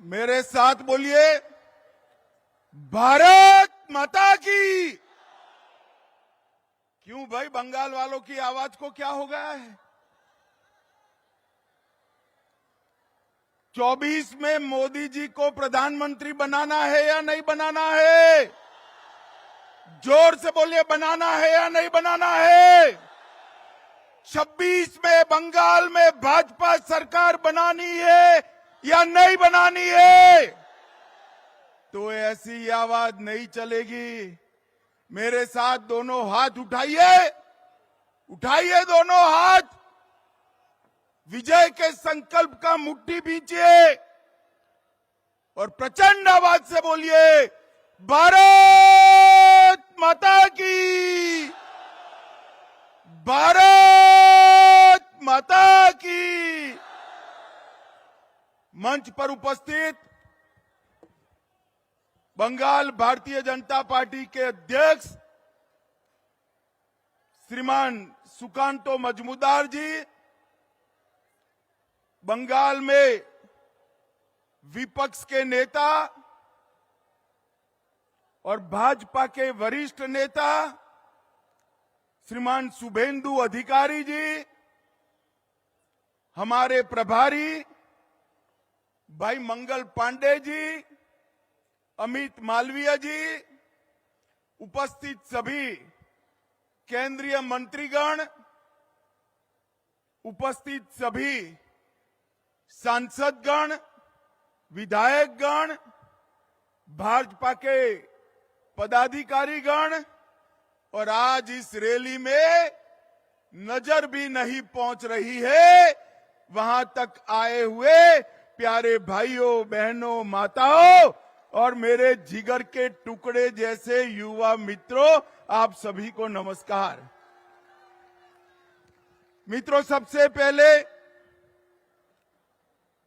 मेरे साथ बोलिए, भारत माता की। क्यों भाई, बंगाल वालों की आवाज को क्या हो गया है? 24 में मोदी जी को प्रधानमंत्री बनाना है या नहीं बनाना है? जोर से बोलिए, बनाना है या नहीं बनाना है? 26 में बंगाल में भाजपा सरकार बनानी है या नहीं बनानी है? तो ऐसी आवाज नहीं चलेगी। मेरे साथ दोनों हाथ उठाइए, उठाइए दोनों हाथ, विजय के संकल्प का मुट्ठी भींचिए और प्रचंड आवाज से बोलिए, भारत माता की, भारत माता की। मंच पर उपस्थित बंगाल भारतीय जनता पार्टी के अध्यक्ष श्रीमान सुकांतो मजूमदार जी, बंगाल में विपक्ष के नेता और भाजपा के वरिष्ठ नेता श्रीमान शुभेंदु अधिकारी जी, हमारे प्रभारी भाई मंगल पांडे जी, अमित मालवीय जी, उपस्थित सभी केंद्रीय मंत्रीगण, उपस्थित सभी सांसदगण, विधायकगण, भाजपा के पदाधिकारीगण और आज इस रैली में नजर भी नहीं पहुंच रही है वहां तक आए हुए प्यारे भाइयों बहनों माताओं और मेरे जिगर के टुकड़े जैसे युवा मित्रों, आप सभी को नमस्कार। मित्रों, सबसे पहले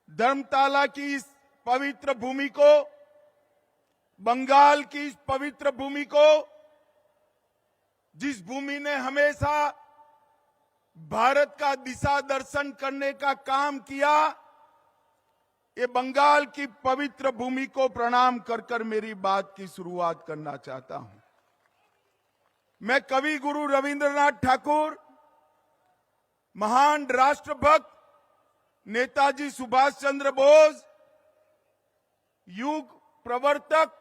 धर्मताला की इस पवित्र भूमि को, बंगाल की इस पवित्र भूमि को, जिस भूमि ने हमेशा भारत का दिशा दर्शन करने का काम किया, ये बंगाल की पवित्र भूमि को प्रणाम कर कर मेरी बात की शुरुआत करना चाहता हूं। मैं कवि गुरु रविंद्रनाथ ठाकुर, महान राष्ट्रभक्त नेताजी सुभाष चंद्र बोस, युग प्रवर्तक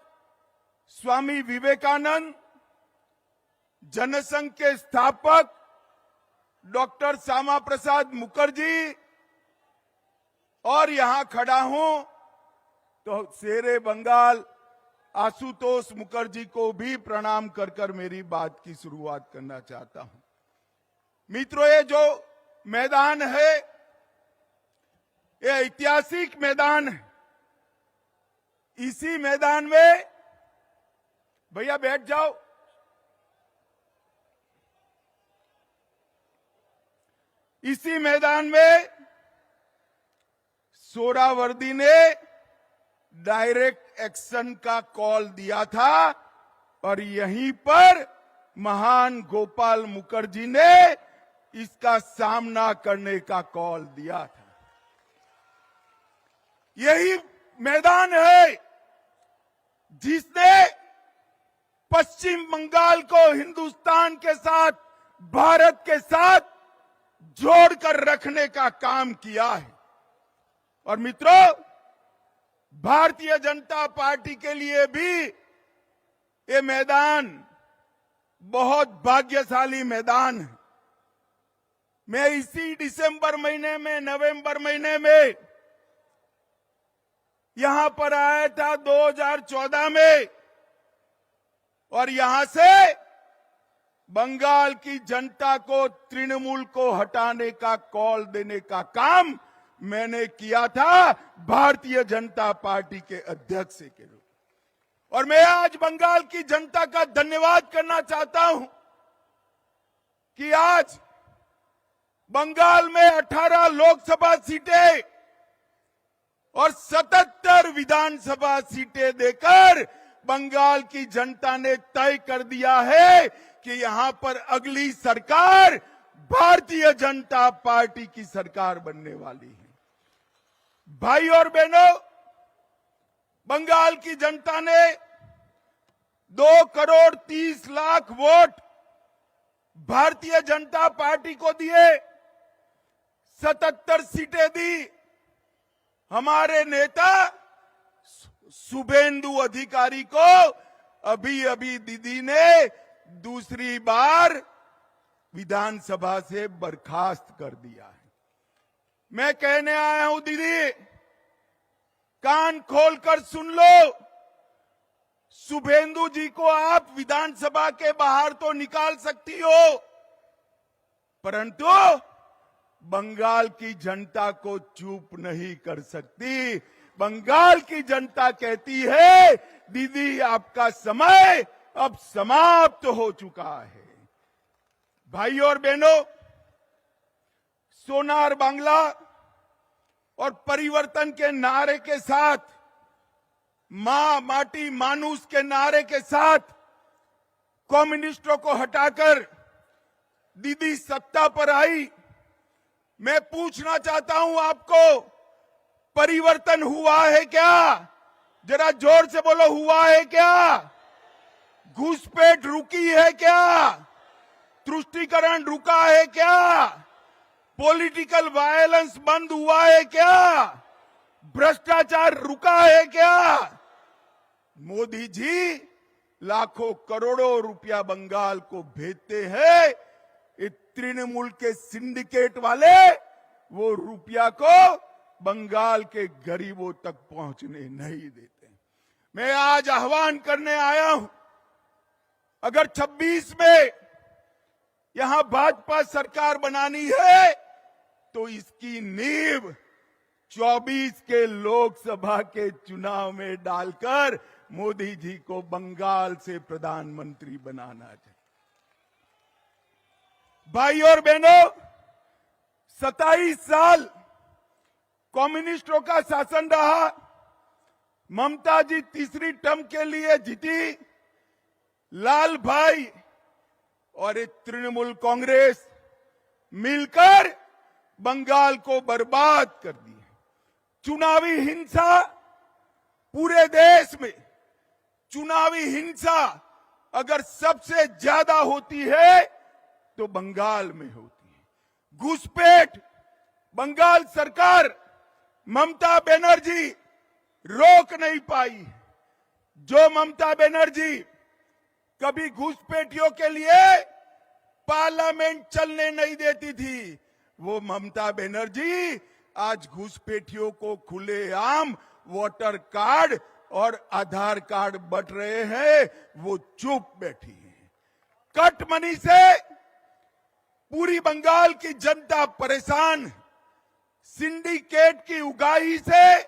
स्वामी विवेकानंद, जनसंघ के स्थापक डॉक्टर श्यामा प्रसाद मुखर्जी और यहां खड़ा हूं तो शेरे बंगाल आशुतोष मुखर्जी को भी प्रणाम कर कर मेरी बात की शुरुआत करना चाहता हूं। मित्रों, ये जो मैदान है ये ऐतिहासिक मैदान है। इसी मैदान में, भैया बैठ जाओ, इसी मैदान में सोहरावर्दी ने डायरेक्ट एक्शन का कॉल दिया था और यहीं पर महान गोपाल मुखर्जी ने इसका सामना करने का कॉल दिया था। यही मैदान है जिसने पश्चिम बंगाल को हिंदुस्तान के साथ, भारत के साथ जोड़कर रखने का काम किया है। और मित्रों, भारतीय जनता पार्टी के लिए भी ये मैदान बहुत भाग्यशाली मैदान है। मैं इसी दिसंबर महीने में, नवंबर महीने में यहां पर आया था 2014 में और यहां से बंगाल की जनता को, तृणमूल को हटाने का कॉल देने का काम मैंने किया था भारतीय जनता पार्टी के अध्यक्ष के रूप में। और मैं आज बंगाल की जनता का धन्यवाद करना चाहता हूं कि आज बंगाल में 18 लोकसभा सीटें और 77 विधानसभा सीटें देकर बंगाल की जनता ने तय कर दिया है कि यहां पर अगली सरकार भारतीय जनता पार्टी की सरकार बनने वाली है। भाई और बहनों, बंगाल की जनता ने 2,30,00,000 वोट भारतीय जनता पार्टी को दिए, 77 सीटें दी। हमारे नेता शुभेंदु अधिकारी को अभी अभी दीदी ने दूसरी बार विधानसभा से बर्खास्त कर दिया है। मैं कहने आया हूं दीदी, कान खोलकर सुन लो। शुभेंदु जी को आप विधानसभा के बाहर तो निकाल सकती हो, परंतु बंगाल की जनता को चुप नहीं कर सकती। बंगाल की जनता कहती है दीदी आपका समय अब समाप्त हो चुका है। भाइयों और बहनों, सोनार बांग्ला और परिवर्तन के नारे के साथ, मां माटी मानुस के नारे के साथ कम्युनिस्टों को हटाकर दीदी सत्ता पर आई। मैं पूछना चाहता हूं आपको, परिवर्तन हुआ है क्या? जरा जोर से बोलो, हुआ है क्या? घुसपैठ रुकी है क्या? तुष्टीकरण रुका है क्या? पॉलिटिकल वायलेंस बंद हुआ है क्या? भ्रष्टाचार रुका है क्या? मोदी जी लाखों करोड़ों रुपया बंगाल को भेजते हैं, ये तृणमूल के सिंडिकेट वाले वो रुपया को बंगाल के गरीबों तक पहुंचने नहीं देते। मैं आज आह्वान करने आया हूं, अगर 26 में यहां भाजपा सरकार बनानी है तो इसकी नींव 24 के लोकसभा के चुनाव में डालकर मोदी जी को बंगाल से प्रधानमंत्री बनाना चाहिए। भाई और बहनों, 27 साल कम्युनिस्टों का शासन रहा। ममता जी तीसरी टर्म के लिए जीती। लाल भाई और तृणमूल कांग्रेस मिलकर बंगाल को बर्बाद कर दिया। चुनावी हिंसा पूरे देश में, चुनावी हिंसा अगर सबसे ज्यादा होती है तो बंगाल में होती है। घुसपैठ बंगाल सरकार, ममता बनर्जी रोक नहीं पाई। जो ममता बनर्जी कभी घुसपैठियों के लिए पार्लियामेंट चलने नहीं देती थी, वो ममता बनर्जी आज घुसपैठियों को खुलेआम वोटर कार्ड और आधार कार्ड बंट रहे हैं, वो चुप बैठी है। कट मनी से पूरी बंगाल की जनता परेशान, सिंडिकेट की उगाही से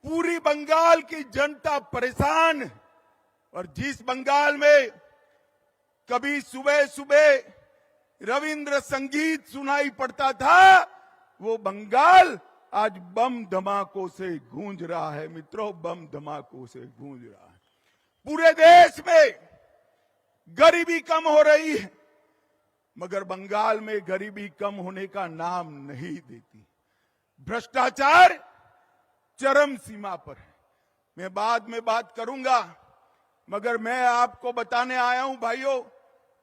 पूरी बंगाल की जनता परेशान। और जिस बंगाल में कभी सुबह सुबह रविंद्र संगीत सुनाई पड़ता था, वो बंगाल आज बम धमाकों से गूंज रहा है। मित्रों, बम धमाकों से गूंज रहा है। पूरे देश में गरीबी कम हो रही है, मगर बंगाल में गरीबी कम होने का नाम नहीं देती। भ्रष्टाचार चरम सीमा पर है। मैं बाद में बात करूंगा, मगर मैं आपको बताने आया हूं भाइयों,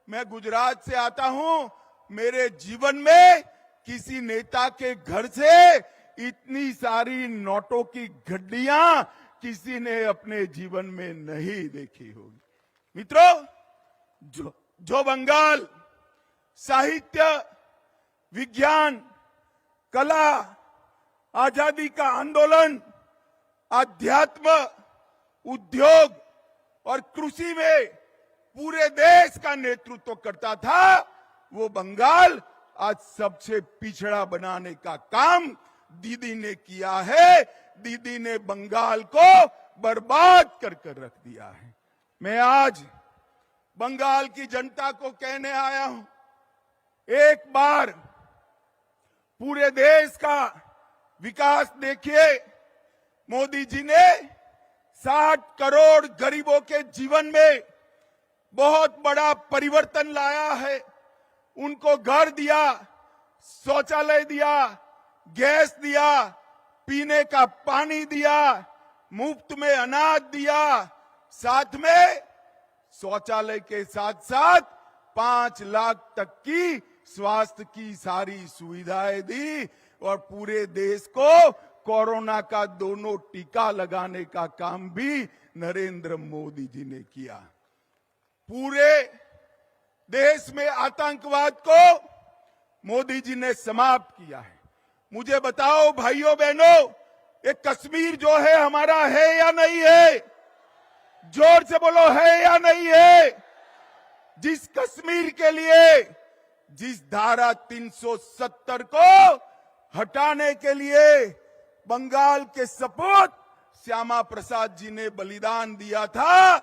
मैं गुजरात से आता हूं। मेरे जीवन में किसी नेता के घर से इतनी सारी नोटों की गड्डियां किसी ने अपने जीवन में नहीं देखी होगी। मित्रों, जो बंगाल साहित्य, विज्ञान, कला, आजादी का आंदोलन, आध्यात्म, उद्योग और कृषि में पूरे देश का नेतृत्व करता था, वो बंगाल आज सबसे पिछड़ा बनाने का काम दीदी ने किया है। दीदी ने बंगाल को बर्बाद कर रख दिया है। मैं आज बंगाल की जनता को कहने आया हूं, एक बार पूरे देश का विकास देखिए। मोदी जी ने 60 करोड़ गरीबों के जीवन में बहुत बड़ा परिवर्तन लाया है। उनको घर दिया, शौचालय दिया, गैस दिया, पीने का पानी दिया, मुफ्त में अनाज दिया, साथ में शौचालय के साथ साथ 5 लाख तक की स्वास्थ्य की सारी सुविधाएं दी और पूरे देश को कोरोना का दोनों टीका लगाने का काम भी नरेंद्र मोदी जी ने किया। पूरे देश में आतंकवाद को मोदी जी ने समाप्त किया है। मुझे बताओ भाइयों बहनों, ये कश्मीर जो है हमारा है या नहीं है? जोर से बोलो, है या नहीं है? जिस कश्मीर के लिए, जिस धारा 370 को हटाने के लिए बंगाल के सपूत श्यामा प्रसाद जी ने बलिदान दिया था,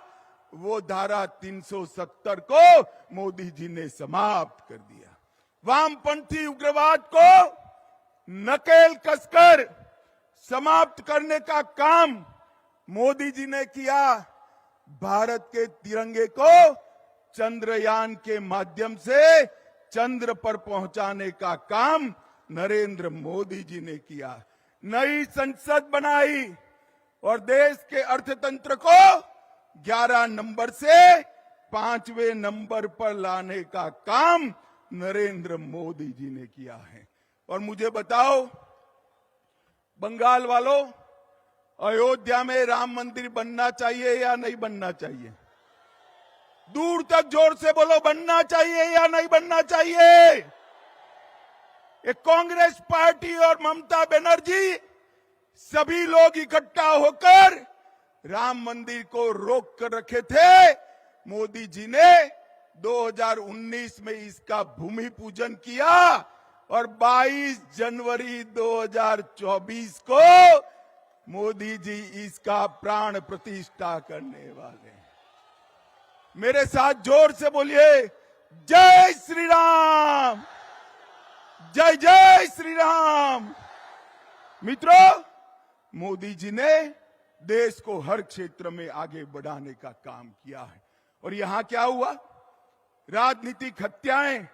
वो धारा 370 को मोदी जी ने समाप्त कर दिया। वामपंथी उग्रवाद को नकेल कसकर समाप्त करने का काम मोदी जी ने किया। भारत के तिरंगे को चंद्रयान के माध्यम से चंद्र पर पहुंचाने का काम नरेंद्र मोदी जी ने किया। नई संसद बनाई और देश के अर्थतंत्र को 11 नंबर से 5वें नंबर पर लाने का काम नरेंद्र मोदी जी ने किया है। और मुझे बताओ बंगाल वालों, अयोध्या में राम मंदिर बनना चाहिए या नहीं बनना चाहिए? दूर तक जोर से बोलो, बनना चाहिए या नहीं बनना चाहिए? एक कांग्रेस पार्टी और ममता बनर्जी सभी लोग इकट्ठा होकर राम मंदिर को रोक कर रखे थे। मोदी जी ने 2019 में इसका भूमि पूजन किया और 22 जनवरी 2024 को मोदी जी इसका प्राण प्रतिष्ठा करने वाले हैं। मेरे साथ जोर से बोलिए, जय श्री राम, जय जय श्री राम। मित्रों, मोदी जी ने देश को हर क्षेत्र में आगे बढ़ाने का काम किया है। और यहां क्या हुआ? राजनीतिक हत्याएं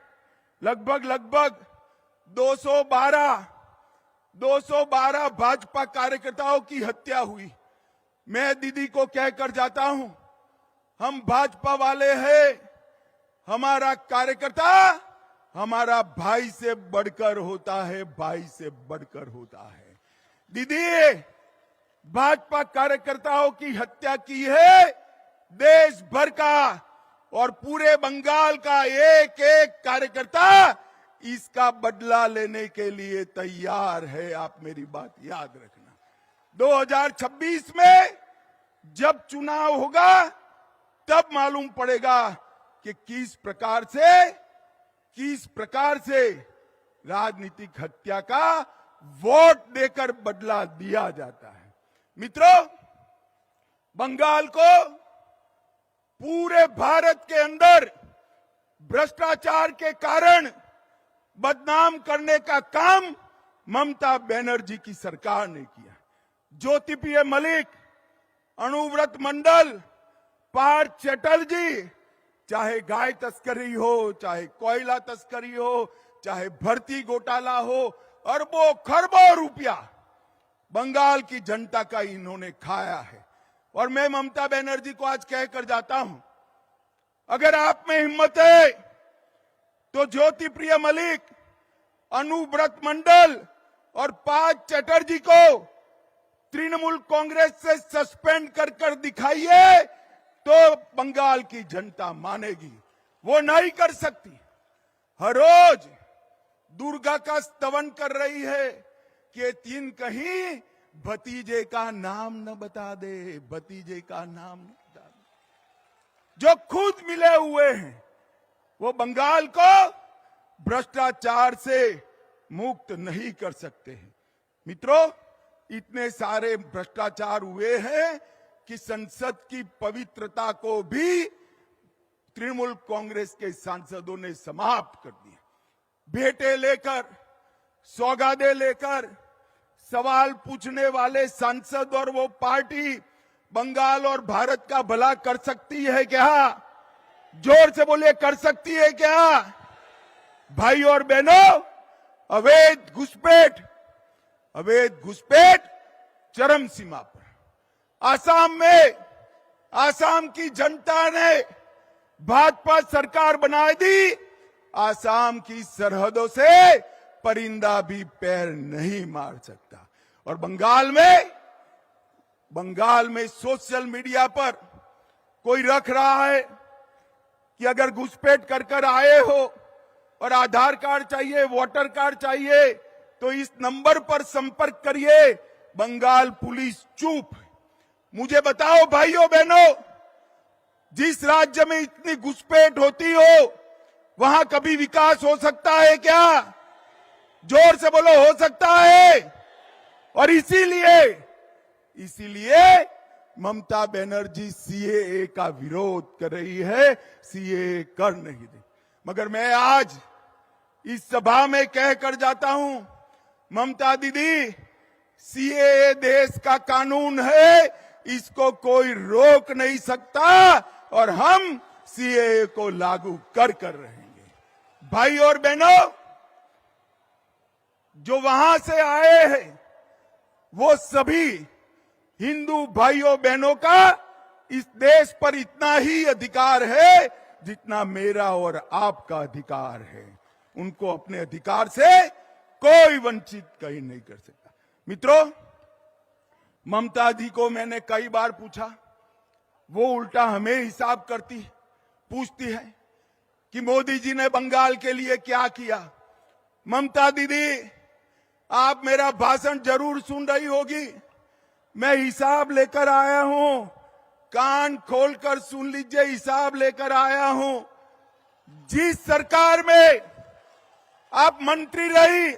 लगभग 212 भाजपा कार्यकर्ताओं की हत्या हुई। मैं दीदी को कहकर जाता हूं, हम भाजपा वाले हैं, हमारा कार्यकर्ता हमारा भाई से बढ़कर होता है, भाई से बढ़कर होता है। दीदी, भाजपा कार्यकर्ताओं की हत्या की है देश भर का, और पूरे बंगाल का एक एक कार्यकर्ता इसका बदला लेने के लिए तैयार है। आप मेरी बात याद रखना। 2026 में जब चुनाव होगा तब मालूम पड़ेगा कि किस प्रकार से राजनीतिक हत्या का वोट देकर बदला दिया जाता है। मित्रों, बंगाल को पूरे भारत के अंदर भ्रष्टाचार के कारण बदनाम करने का काम ममता बनर्जी की सरकार ने किया। ज्योतिप्रिय मलिक, अनुव्रत मंडल, पार्थ चटर्जी, चाहे गाय तस्करी हो, चाहे कोयला तस्करी हो, चाहे भर्ती घोटाला हो, अरबों खरबों रुपया बंगाल की जनता का इन्होंने खाया है। और मैं ममता बनर्जी को आज कहकर जाता हूं, अगर आप में हिम्मत है तो ज्योतिप्रिय मलिक, अनुव्रत मंडल और पार्थ चटर्जी को तृणमूल कांग्रेस से सस्पेंड कर दिखाइए तो बंगाल की जनता मानेगी। वो नहीं कर सकती। हर रोज दुर्गा का स्तवन कर रही है कि तीन कहीं भतीजे का नाम न बता दे, भतीजे का नाम न बता दे। जो खुद मिले हुए हैं वो बंगाल को भ्रष्टाचार से मुक्त नहीं कर सकते हैं। मित्रों, इतने सारे भ्रष्टाचार हुए हैं कि संसद की पवित्रता को भी तृणमूल कांग्रेस के सांसदों ने समाप्त कर दिया। भेंटे लेकर, सौगादे लेकर सवाल पूछने वाले सांसद और वो पार्टी बंगाल और भारत का भला कर सकती है क्या? जोर से बोलिए, कर सकती है क्या? भाई और बहनों, अवैध घुसपैठ चरम सीमा पर। आसाम की जनता ने भाजपा सरकार बना दी। आसाम की सरहदों से परिंदा भी पैर नहीं मार सकता। और बंगाल में सोशल मीडिया पर कोई रख रहा है कि अगर घुसपैठ कर आए हो और आधार कार्ड चाहिए, वोटर कार्ड चाहिए, तो इस नंबर पर संपर्क करिए। बंगाल पुलिस चुप। मुझे बताओ भाइयों बहनों, जिस राज्य में इतनी घुसपैठ होती हो वहां कभी विकास हो सकता है क्या? जोर से बोलो, हो सकता है? और इसीलिए ममता बनर्जी सीएए का विरोध कर रही है, सीएए कर नहीं दे। मगर मैं आज इस सभा में कहकर जाता हूं, ममता दीदी, सीएए देश का कानून है, इसको कोई रोक नहीं सकता और हम सीएए को लागू कर रहेंगे। भाई और बहनों, जो वहां से आए हैं वो सभी हिंदू भाइयों बहनों का इस देश पर इतना ही अधिकार है जितना मेरा और आपका अधिकार है। उनको अपने अधिकार से कोई वंचित कहीं नहीं कर सकता। मित्रों, ममता जी को मैंने कई बार पूछा, वो उल्टा हमें हिसाब पूछती है कि मोदी जी ने बंगाल के लिए क्या किया। ममता दीदी, आप मेरा भाषण जरूर सुन रही होगी, मैं हिसाब लेकर आया हूं, कान खोलकर सुन लीजिए, हिसाब लेकर आया हूं। जिस सरकार में आप मंत्री रही,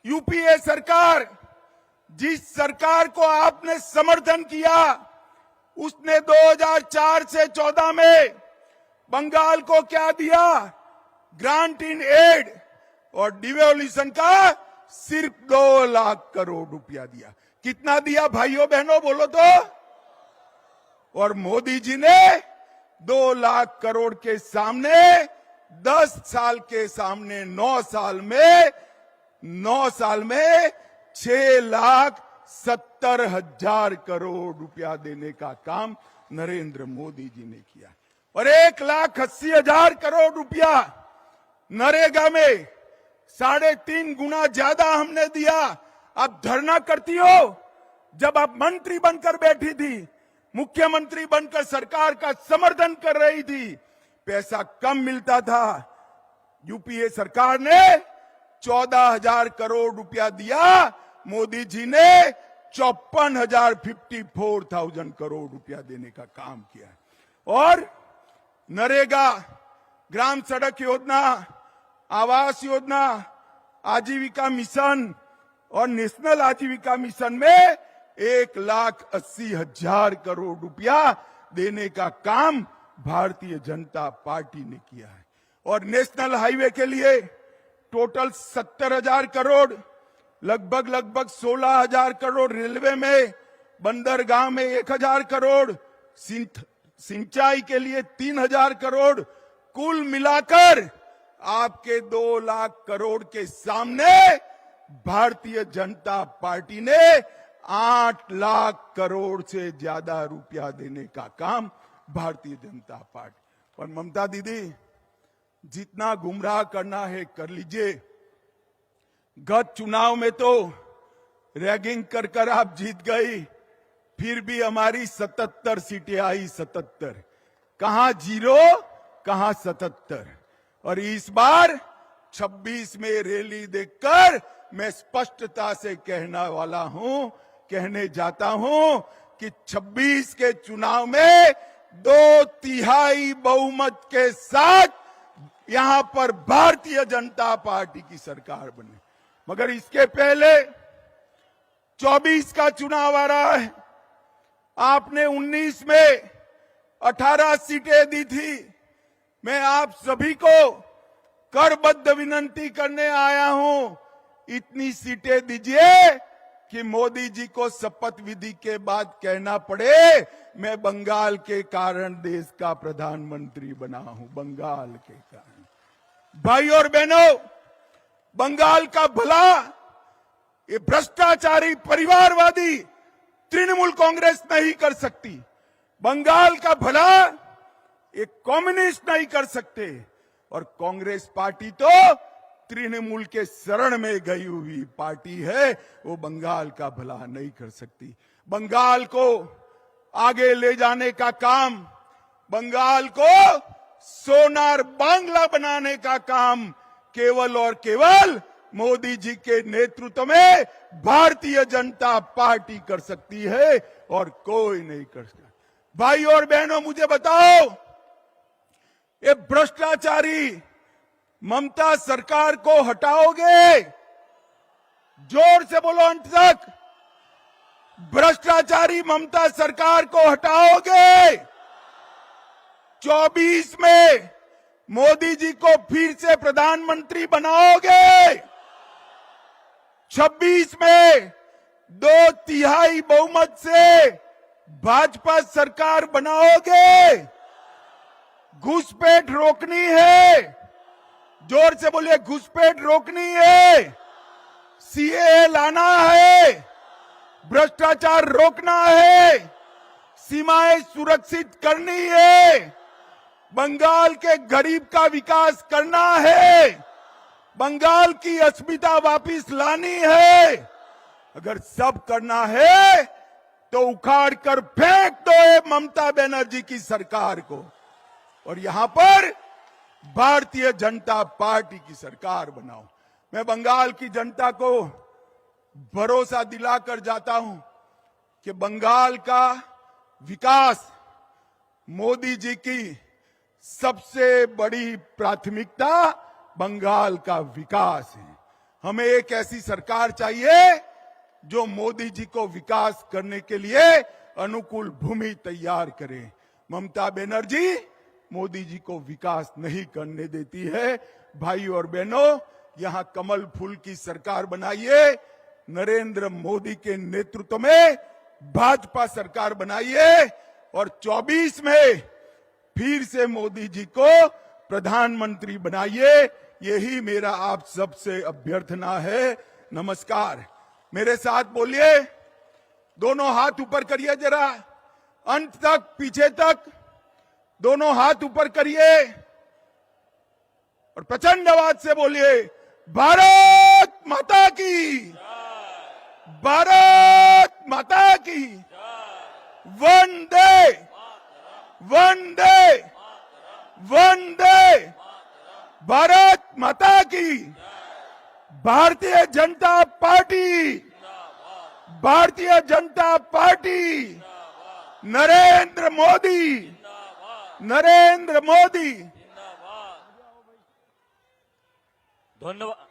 यूपीए सरकार, जिस सरकार को आपने समर्थन किया, उसने 2004 से 14 में बंगाल को क्या दिया? ग्रांट इन एड और डिवोल्यूशन का सिर्फ 2 लाख करोड़ रुपया दिया। कितना दिया भाइयों बहनों, बोलो तो? और मोदी जी ने 2 लाख करोड़ के सामने 10 साल के सामने 9 साल में 6,70,000 करोड़ रुपया देने का काम नरेंद्र मोदी जी ने किया। और 1,80,000 करोड़ रुपया नरेगा में 3.5 गुना ज्यादा हमने दिया। आप धरना करती हो? जब आप मंत्री बनकर बैठी थी, मुख्यमंत्री बनकर सरकार का समर्थन कर रही थी, पैसा कम मिलता था। यूपीए सरकार ने 14,000 करोड़ रुपया दिया, मोदी जी ने 54,000 करोड़ रुपया देने का काम किया। और नरेगा, ग्राम सड़क योजना, आवास योजना, आजीविका मिशन और नेशनल आजीविका मिशन में 1,80,000 करोड़ रुपया देने का काम भारतीय जनता पार्टी ने किया है। और नेशनल हाईवे के लिए टोटल 70,000 करोड़, लगभग 16,000 करोड़ रेलवे में, बंदरगाह में 1,000 करोड़, सिंचाई के लिए 3,000 करोड़, कुल मिलाकर आपके 2 लाख करोड़ के सामने भारतीय जनता पार्टी ने 8 लाख करोड़ से ज्यादा रुपया देने का काम भारतीय जनता पार्टी। और ममता दीदी, जितना गुमराह करना है कर लीजिए। गत चुनाव में तो रैगिंग कर आप जीत गई, फिर भी हमारी 77 सीटें आई। 77 कहां 0, कहां 77। और इस बार 26 में रैली देखकर मैं स्पष्टता से कहने जाता हूं कि 26 के चुनाव में 2/3 बहुमत के साथ यहां पर भारतीय जनता पार्टी की सरकार बने। मगर इसके पहले 24 का चुनाव आ रहा है। आपने 19 में 18 सीटें दी थी। मैं आप सभी को करबद्ध विनंती करने आया हूं, इतनी सीटें दीजिए कि मोदी जी को शपथ विधि के बाद कहना पड़े, मैं बंगाल के कारण देश का प्रधानमंत्री बना हूं, बंगाल के कारण। भाई और बहनों, बंगाल का भला ये भ्रष्टाचारी परिवारवादी तृणमूल कांग्रेस नहीं कर सकती। बंगाल का भला एक कम्युनिस्ट नहीं कर सकते, और कांग्रेस पार्टी तो तृणमूल के शरण में गई हुई पार्टी है, वो बंगाल का भला नहीं कर सकती। बंगाल को आगे ले जाने का काम, बंगाल को सोनार बांग्ला बनाने का काम केवल और केवल मोदी जी के नेतृत्व में भारतीय जनता पार्टी कर सकती है, और कोई नहीं कर सकता। भाई और बहनों, मुझे बताओ, ये भ्रष्टाचारी ममता सरकार को हटाओगे? जोर से बोलो अंत तक। भ्रष्टाचारी ममता सरकार को हटाओगे? 24 में मोदी जी को फिर से प्रधानमंत्री बनाओगे? 26 में 2/3 बहुमत से भाजपा सरकार बनाओगे? घुसपैठ रोकनी है, जोर से बोलिए, घुसपैठ रोकनी है, सीएए लाना है, भ्रष्टाचार रोकना है, सीमाएं सुरक्षित करनी है, बंगाल के गरीब का विकास करना है, बंगाल की अस्मिता वापिस लानी है। अगर सब करना है तो उखाड़ कर फेंक दो ये ममता बनर्जी की सरकार को, और यहां पर भारतीय जनता पार्टी की सरकार बनाओ। मैं बंगाल की जनता को भरोसा दिलाकर जाता हूं कि बंगाल का विकास मोदी जी की सबसे बड़ी प्राथमिकता बंगाल का विकास है। हमें एक ऐसी सरकार चाहिए जो मोदी जी को विकास करने के लिए अनुकूल भूमि तैयार करे। ममता बनर्जी मोदी जी को विकास नहीं करने देती है। भाई और बहनों, यहां कमल फूल की सरकार बनाइए, नरेंद्र मोदी के नेतृत्व में भाजपा सरकार बनाइए, और 24 में फिर से मोदी जी को प्रधानमंत्री बनाइए। यही मेरा आप सबसे अभ्यर्थना है। नमस्कार। मेरे साथ बोलिए, दोनों हाथ ऊपर करिए जरा, अंत तक, पीछे तक, दोनों हाथ ऊपर करिए और प्रचंड आवाज से बोलिए, भारत माता की, भारत माता की, वंदे वंदे वंदे, भारत माता की। Bharatiya Janata party, Bharatiya Janata party, Narendra Modi, Narendra Modi. धन्यवाद।